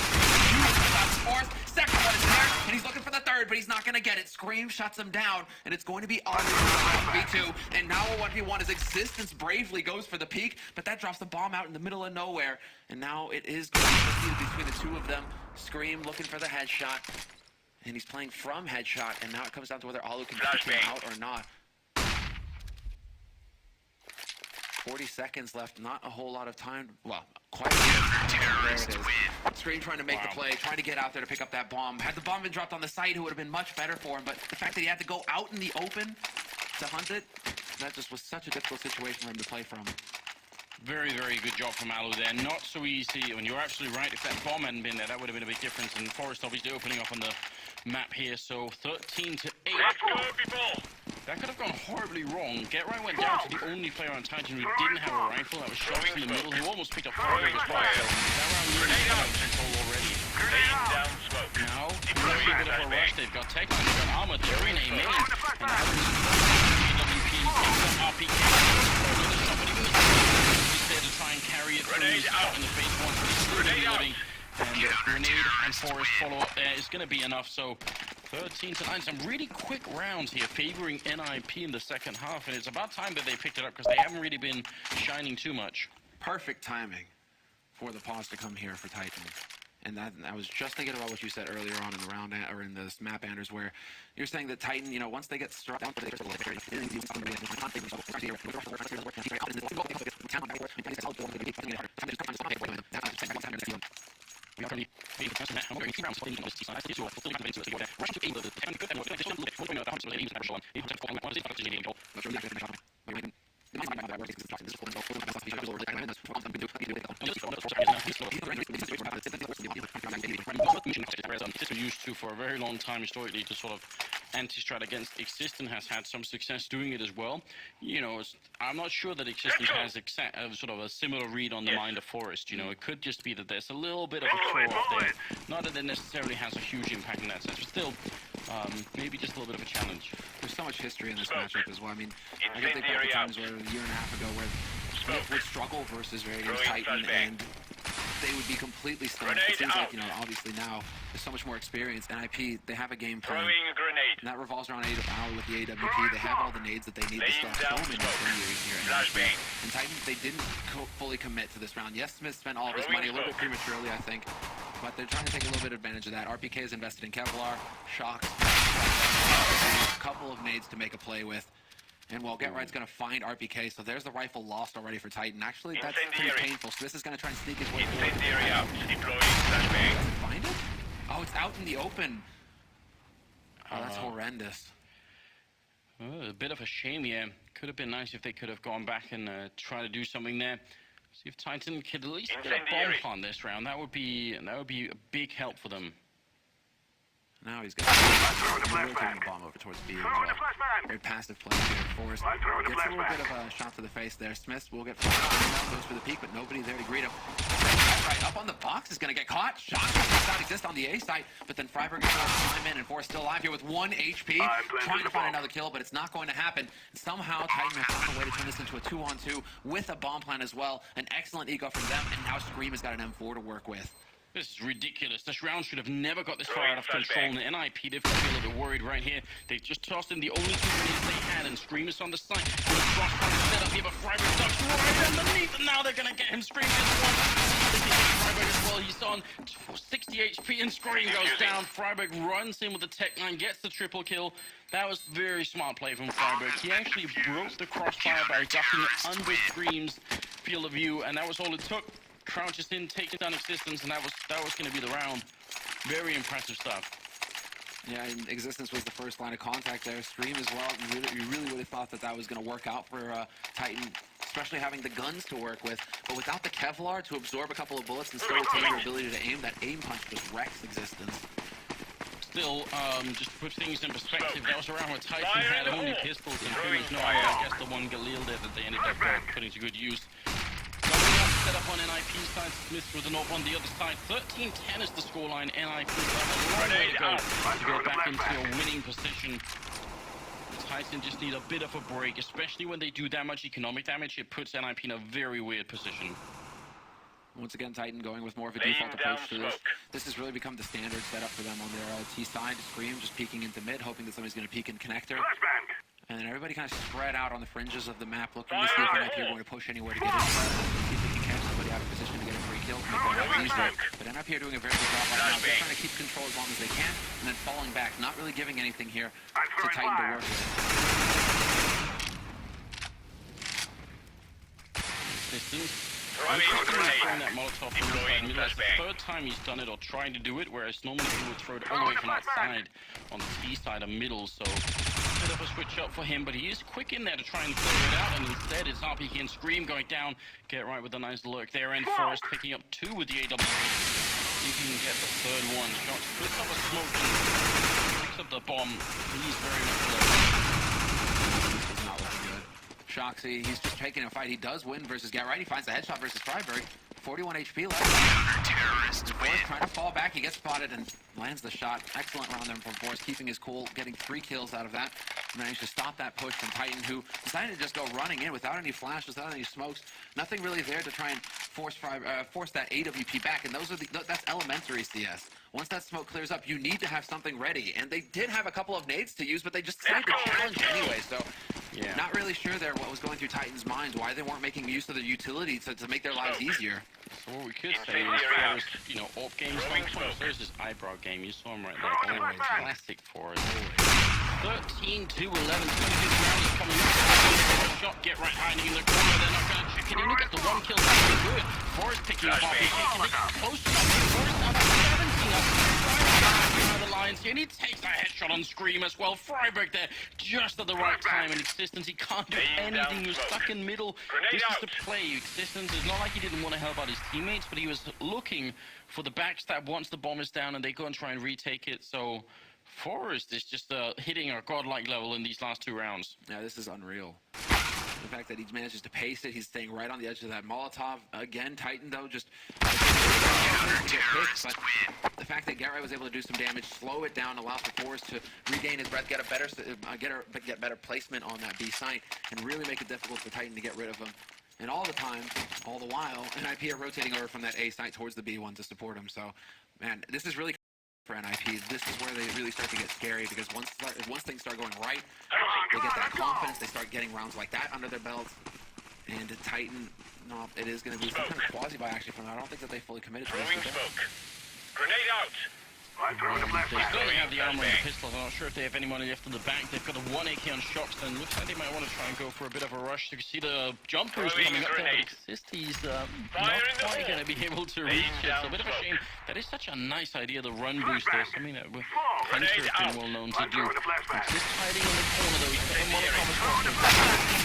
Fourth, second one is there, and he's looking for the third, but he's not going to get it. Scream shuts him down, and it's going to be on V2. And now a 1v1 as Existence bravely goes for the peak, but that drops the bomb out in the middle of nowhere. And now it is going to be between the two of them. Scream looking for the headshot, and he's playing from headshot, and now it comes down to whether Alu can kick him out or not. 40 seconds left, not a whole lot of time. Well, quite a bit. There it is. Scream trying to make the play, trying to get out there to pick up that bomb. Had the bomb been dropped on the site, it would have been much better for him, but the fact that he had to go out in the open to hunt it, that just was such a difficult situation for him to play from. Very, very good job from Alu there. Not so easy. When you're absolutely right, if that bomb hadn't been there, that would have been a big difference. And Forest obviously opening up on the map here, so 13 to 8. Let's go, people! That could have gone horribly wrong. Get Right went down to the only player on Titan who didn't have a rifle. That was Shox in the middle. He almost picked up Freiburg as well. So that round really out of control already. Grenade down smoke. Now, a bit of a rush. They've got Tech, they've got Armor, they're in a main. And that was AWP, RPK. Somebody was there to try and carry it through. He's shot in the face once, but he's still reloading. And Grenade and Forest follow up there is going to be enough. So 13 to 9. Some really quick rounds here, favoring NiP in the second half. And it's about time that they picked it up because they haven't really been shining too much. Perfect timing for the pause to come here for Titan. And that I was just thinking about what you said earlier on in the round, or in this map, Anders, where you're saying that Titan, you know, once they get struck down, used to for a very long time historically to sort of anti-strat against Existence has had some success doing it as well. You know, I'm not sure that Existence has sort of a similar read on the mind of Forest. You know, it could just be that there's a little bit of a throw-off there. Not that it necessarily has a huge impact in that sense, but still, maybe just a little bit of a challenge. There's so much history in this matchup as well. I mean, I can think back to times where a year and a half ago where NiP would struggle versus Radiant's Titan, and they would be completely stunned. It seems like, you know, obviously now there's so much more experience. NiP, they have a game plan. Throwing a grenade. And that revolves around Alu with the AWP. They have all the nades that they need to start filming in series here. And Titan, they didn't fully commit to this round. Yes, Smith spent all of his money a little bit prematurely, I think. But they're trying to take a little bit of advantage of that. RPK is invested in Kevlar, Shox, a couple of nades to make a play with. And well, Get Right's going to find RPK, so there's the rifle lost already for Titan. Actually, that's pretty painful. So this is going to try and sneak his way forward. Incendiary out. Deploying flashbang. Does it find it? Oh, it's out in the open. Oh, that's horrendous. A bit of a shame, yeah. Could have been nice if they could have gone back and try to do something there. See if Titan could at least get a bomb plant this round. That would be a big help for them. Now he's got rotating the bomb over towards B as well. Very passive play here. Forrest gets a little bit of a shot to the face there. Smith will get goes for the peak, but nobody there to greet him. Right up on the box is going to get caught. Shot does not exist on the A site, but then Freiburg is going to climb in, and Forrest still alive here with 1 HP, trying to find another kill, but it's not going to happen. Somehow Titan has found a way to turn this into a 2-on-2 with a bomb plant as well. An excellent eco from them, and now Scream has got an M4 to work with. This is ridiculous. This round should have never got this far out of control. And the NiP, they've got to be a little bit worried right here. They just tossed in the only 2 grenades they had, and Scream is on the site. The crossfire set up here, but Freiburg ducks right underneath, and now they're going to get him. Scream gets one. Freiburg as well. He's on 60 HP, and Scream goes down. Freiburg runs in with the Tech 9, gets the triple kill. That was very smart play from Freiburg. He actually broke the crossfire by ducking under Scream's field of view, and that was all it took. Crouches in, takes down Existence, and that was going to be the round. Very impressive stuff. Yeah, and Existence was the first line of contact there. Scream as well. You really would have thought that was going to work out for Titan, especially having the guns to work with. But without the Kevlar to absorb a couple of bullets and still retain your ability to aim, that aim punch just wrecks Existence. Still, just to put things in perspective, that was around where Titan had only pistols and pretty much no, I guess the one Galil there that they ended up putting to good use. set up on NiP's side. Smith with an AWP on the other side. 13-10 is the scoreline. NiP have a long way to go to get back into a winning position. Titan just need a bit of a break, especially when they do that much economic damage. It puts NiP in a very weird position. Once again, Titan going with more of a default approach to this. This has really become the standard setup for them on their T side. Scream just peeking into mid, hoping that somebody's going to peek in connector. And then everybody kind of spread out on the fringes of the map, looking to see if NiP are going to push anywhere to get in. See if they can catch somebody out of position to get a free kill to make their life easier. But NiP are doing a very good job right now. They're trying to keep control as long as they can, and then falling back, not really giving anything here to Titan to work with. Distance. Throwing that Molotov from the third time he's done it or trying to do it, whereas normally he would throw it all the way from outside on the T side or middle, so a bit of a switch up for him, but he is quick in there to try and clear it out, and instead it's RPK and Scream going down. Get right with a nice lurk there, and Forrest picking up 2 with the AWP. See if he can get the third one. Shots puts up a smoke and picks up the bomb. He's very much low. It's not looking good. Shoxy, he's just taking a fight. He does win versus Get Right. He finds the headshot versus Freiburg. 41 HP left. Terrorist Forrest trying to fall back. He gets spotted and lands the shot. Excellent round there from Forrest, keeping his cool, getting 3 kills out of that. Managed to stop that push from Titan, who decided to just go running in without any flashes, without any smokes. Nothing really there to try and force that AWP back. And that's elementary CS. Once that smoke clears up, you need to have something ready. And they did have a couple of nades to use, but they just decided to challenge anyway. So yeah, not really sure there what was going through Titan's minds, why they weren't making use of their utility to make their lives easier. So what we could say is Forrest, AWP games, there's his eyebrow game. You saw him right there. Always classic Forrest. 13-11. 26 round is coming up. Shot, Get Right hiding in the corner. They're not going to check it in. Look at the 1 kill. That's pretty good. Forrest picking up RPK. Can they get close to that? Forrest now got 17 up. Freiburg the lines here, and he takes that headshot on Scream as well. Freiburg there just at the right time. And Existence, he can't do anything. He was stuck in middle. This is the play. Existence, it's not like he didn't want to help out his teammates, but he was looking for the backstab once the bomb is down, and they go and try and retake it. So Forrest is just hitting a godlike level in these last 2 rounds. Yeah, this is unreal. The fact that he manages to pace it, he's staying right on the edge of that Molotov. Again, Titan, though, just to get picked, but the fact that Get Right was able to do some damage, slow it down, allow for Forrest to regain his breath, get better placement on that B site, and really make it difficult for Titan to get rid of him. And all the time, all the while, NiP are rotating over from that A site towards the B one to support him. So, man, this is really for NiP. This is where they really start to get scary, because once things start going right, they get that confidence, they start getting rounds like that under their belts. And Titan, no, it is going to be some kind of quasi-buy actually from that. I don't think that they fully committed to this. Smoke. Grenade out. They still have the armor and the pistols. I'm not sure if they have anyone left in the back. They've got a 1 AK on Shox, and looks like they might want to try and go for a bit of a rush. You can see the jump boost coming up there, but Exist, he's not quite going to be able to reach it. So a bit of a shame. That is such a nice idea, the run boost there. Something that Hunter has been well known to do. Exist hiding in the corner, though. He's got a Molotov as well.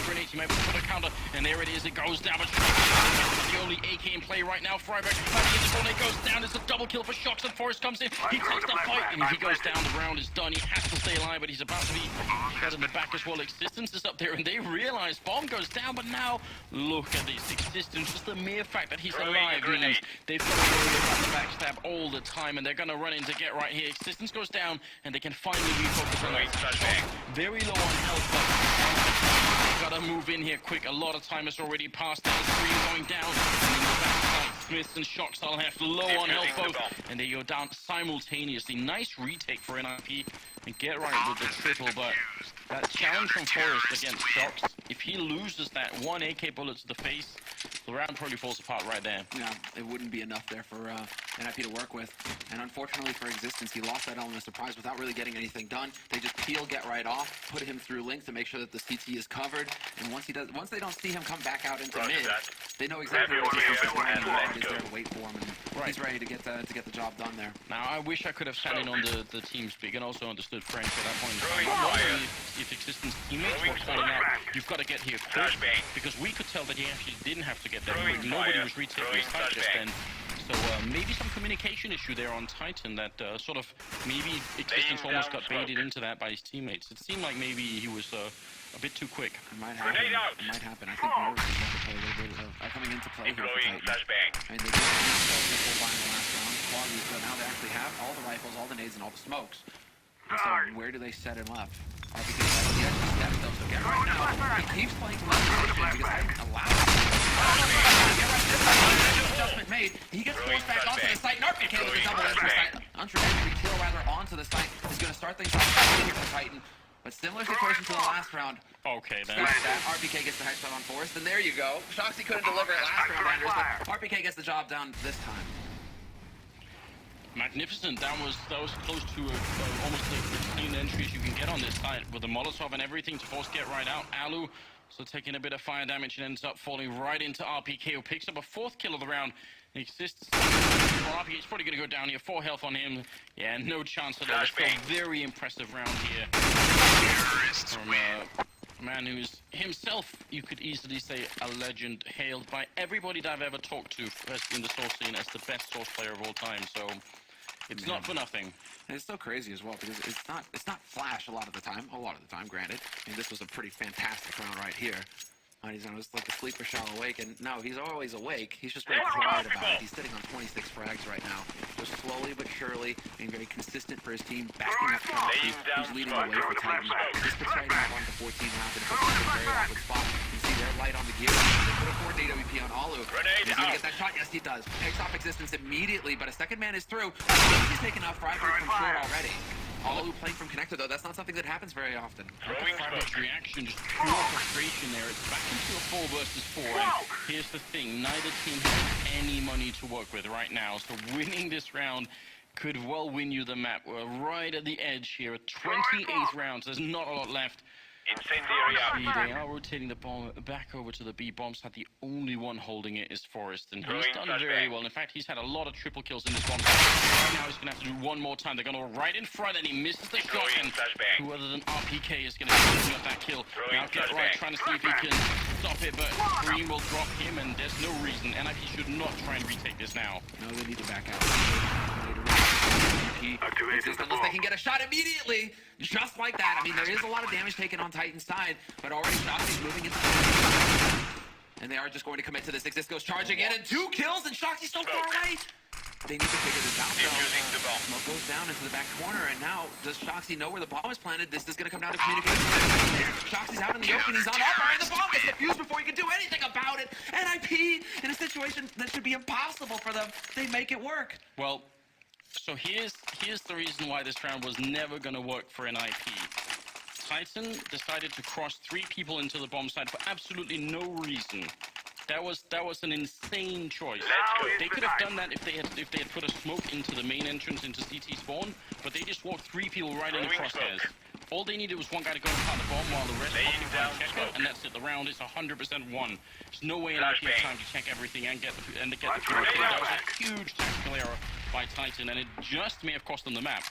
Grenades, he might be able to put a counter, and there it is. It goes down, but Shox is the only AK in play right now. Freiburg, it goes down. It's a double kill for Shox, and Forrest comes in. He takes the fight, and if he goes down, the round is done. He has to stay alive, but he's about to be shot in the back as well. Existence is up there, and they realize bomb goes down, but now look at this Existence. Just the mere fact that he's alive means they've got to worry about the backstab all the time, and they're going to run in to Get Right here. Existence goes down, and they can finally refocus on that. Very low on health, but gotta move in here quick. A lot of time has already passed. There's Scream going down, and then the backside. Smith and Shox are left low on health both, and they go down simultaneously. Nice retake for NiP, and Get Right with the triple, but that challenge from Forrest against Shox, if he loses that 1 AK bullet to the face, the round probably falls apart right there. Yeah, it wouldn't be enough there for NiP to work with. And unfortunately for Existence, he lost that element of surprise without really getting anything done. They just peel Get Right off, put him through Link to make sure that the CT is covered. And once they don't see him come back out into mid, they know exactly where Existence is going, and Get Right is there to wait for him. And he's ready to get the job done there. Now, I wish I could have sat in on the team speak and also understood French at that point in time. I'm wondering if Existence teammates were calling out, you've got to get here quick, because we could tell that he actually didn't have to get there quick. Nobody was retaking his fight just then. So maybe some communication issue there on Titan that sort of maybe Existence almost got baited into that by his teammates. It seemed like maybe he was a bit too quick. It might happen. It might happen. I think Mirage is going to play a little bit coming into play here for Titan. I mean, they did the full buy in the last round. Quality, so now they actually have all the rifles, all the nades, and all the smokes. And so where do they set him up? Because he actually steps though, so get right now. He keeps playing to left position because Titan allows him. Adjustment made. He gets forced back onto the site. NiP with a double entry kill rather onto the site is going to start things off here for Titan. But similar situation to the last round. Okay, then. RPK gets the headshot on Forrest, and there you go. Shoxy couldn't deliver it last round, Anders, but RPK gets the job done this time. Magnificent. That was close to almost the clean entries you can get on this side with the Molotov and everything to force get right out. Alu so taking a bit of fire damage and ends up falling right into RPK, who picks up a 4th kill of the round. Exists. Well, RPK is probably going to go down here. 4 health on him. Yeah, no chance at all. Still very impressive round here from a man who's himself, you could easily say, a legend, hailed by everybody that I've ever talked to in the Source scene as the best Source player of all time. So it's not for nothing. And it's so crazy as well because it's not flash a lot of the time, granted. I mean, this was a pretty fantastic round right here. He's on like the sleeper shall awake, and no, he's always awake. He's just very quiet about it. He's sitting on 26 frags right now, just slowly but surely, being very consistent for his team, backing up Shoxy, who's leading the way for Titan. This puts Titan up on the 14 rounds, and it puts him in a very awkward spot. You can see their light on the gear. They put a 4 AWP on Alu. He's gonna get that shot. Yes, he does. Takes off Existence immediately, but a second man is through. He's taken off Freiburg from short already. Alu playing from connector, though, that's not something that happens very often. Freiburg's reaction, just pure frustration there. It's back into a 4 versus 4. And here's the thing, neither team has any money to work with right now. So winning this round could well win you the map. We're right at the edge here. 28th rounds, there's not a lot left. Incendiary out. They are rotating the bomb back over to the B bomb side. The only one holding it is Forrest, and he's done very well. In fact, he's had a lot of triple kills in this bomb side. Right now, he's going to have to do one more time. They're going to go right in front, and he misses the shot. And who other than RPK is going to be up that kill? Now get right, trying to see if he can stop it, but Green will drop him, and there's no reason. NiP should not try and retake this now. No, they need to back out. Unless they can get a shot immediately, just like that. I mean, there is a lot of damage taken on Titan's side, but already Shoxy's moving into and they are just going to commit to this. Exist goes charging in, and 2 kills, and Shoxy's so far away. They need to figure this out, though. Smoke goes down into the back corner, and now does Shoxy know where the bomb is planted? This is going to come down to communication. Shoxy's out in the open, he's on upper, and the bomb gets defused before he can do anything about it. NiP, in a situation that should be impossible for them, they make it work. Well, so here's the reason why this round was never going to work for NiP. Titan decided to cross 3 people into the bomb site for absolutely no reason. That was an insane choice. They could have done that if they had put a smoke into the main entrance into CT spawn, but they just walked 3 people right in the crosshairs. All they needed was one guy to go and plant the bomb while the rest occupied checker, and that's it. The round is 100% won. There's no way NiP had time to check everything and get the kill. That was a huge tactical error by Titan, and it just may have cost them the map.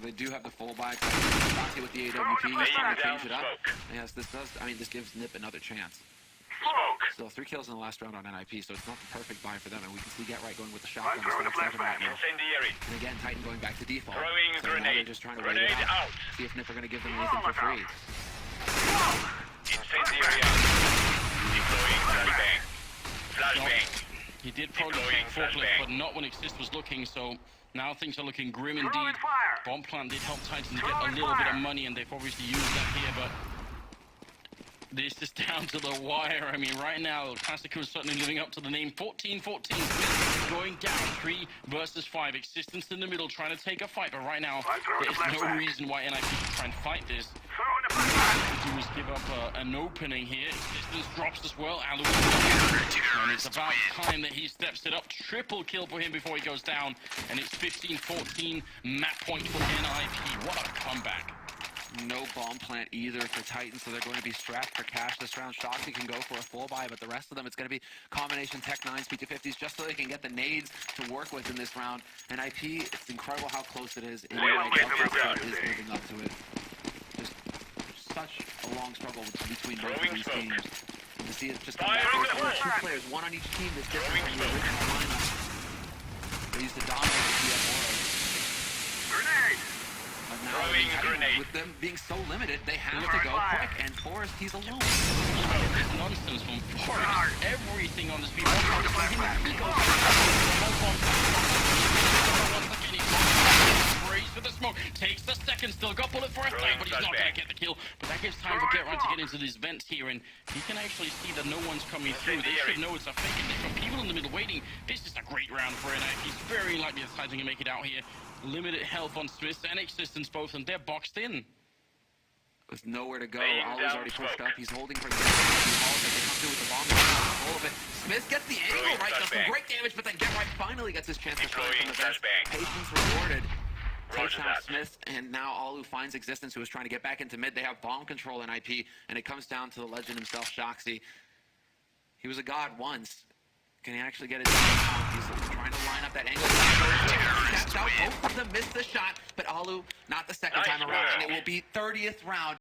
They do have the full buy. Shoxy with the AWP. He's trying to change it up. Yes, this does. I mean, this gives NiP another chance. Still 3 kills in the last round on NiP, so it's not the perfect buy for them. And we can see Get Right going with the shotgun. Right now. And again, Titan going back to default. So now they're just trying to wait it out. See if NiP are going to give them anything for free. Incendiary out. Deploying flashbang. Flashbang. He did probably take forklift, but not when Exist was looking, so now things are looking grim indeed. Bomb plant did help Titan to get a little bit of money, and they've obviously used that here, but this is down to the wire. I mean, right now, Classico is certainly living up to the name. 14-14, going down, 3 versus 5. Existence in the middle, trying to take a fight, but right now, there's no reason why NiP should try and fight this. All they do is give up an opening here. Existence drops as well. Alu, and it's about time that he steps it up. Triple kill for him before he goes down, and it's 15-14 map point for NiP. What a comeback. No bomb plant either for Titan, so they're going to be strapped for cash this round. Shoxy can go for a full buy, but the rest of them, it's going to be combination Tech 9s, P250s, just so they can get the nades to work with in this round. And NiP, it's incredible how close it is. And is moving up to it. Just such a long struggle between both of these teams. And to see it just come back to 2 players, 1 on each team, that's different from the original lineup. They used to dominate the TF world. Grenade! But now, Throwing grenade. with them being so limited, they have to go quick. And Forrest, he's alone. This nonsense from Forrest. Everything on this people. For the smoke, takes the second, still got bullet for a third, but he's not gonna get the kill. But that gives time for Get-Right to get into these vents here, and he can actually see that no one's coming through. They should know it's a fake, and there's people in the middle waiting. This is a great round for NiP. He's very likely deciding to make it out here. Limited health on Smith and Existence both, and they're boxed in. There's nowhere to go. Laying Ollie's down already pushed smoke. up. He's holding for the balls as they come through with the bomb. All of it. Smith gets the angle Throwing right, does some flashbang. great damage, but then Get-Right finally gets his chance to strike from Deploying the vents. flashbang. Patience rewarded. Takes Roger out that. Smith, and now Allu finds Existence, who is trying to get back into mid. They have bomb control in NiP, and it comes down to the legend himself, Shoxy. He was a god once. Can he actually get it done? He's trying to line up that angle. Taps out, both of them missed the shot, but Allu, not the second Nice time around, and work. it will be 30th round.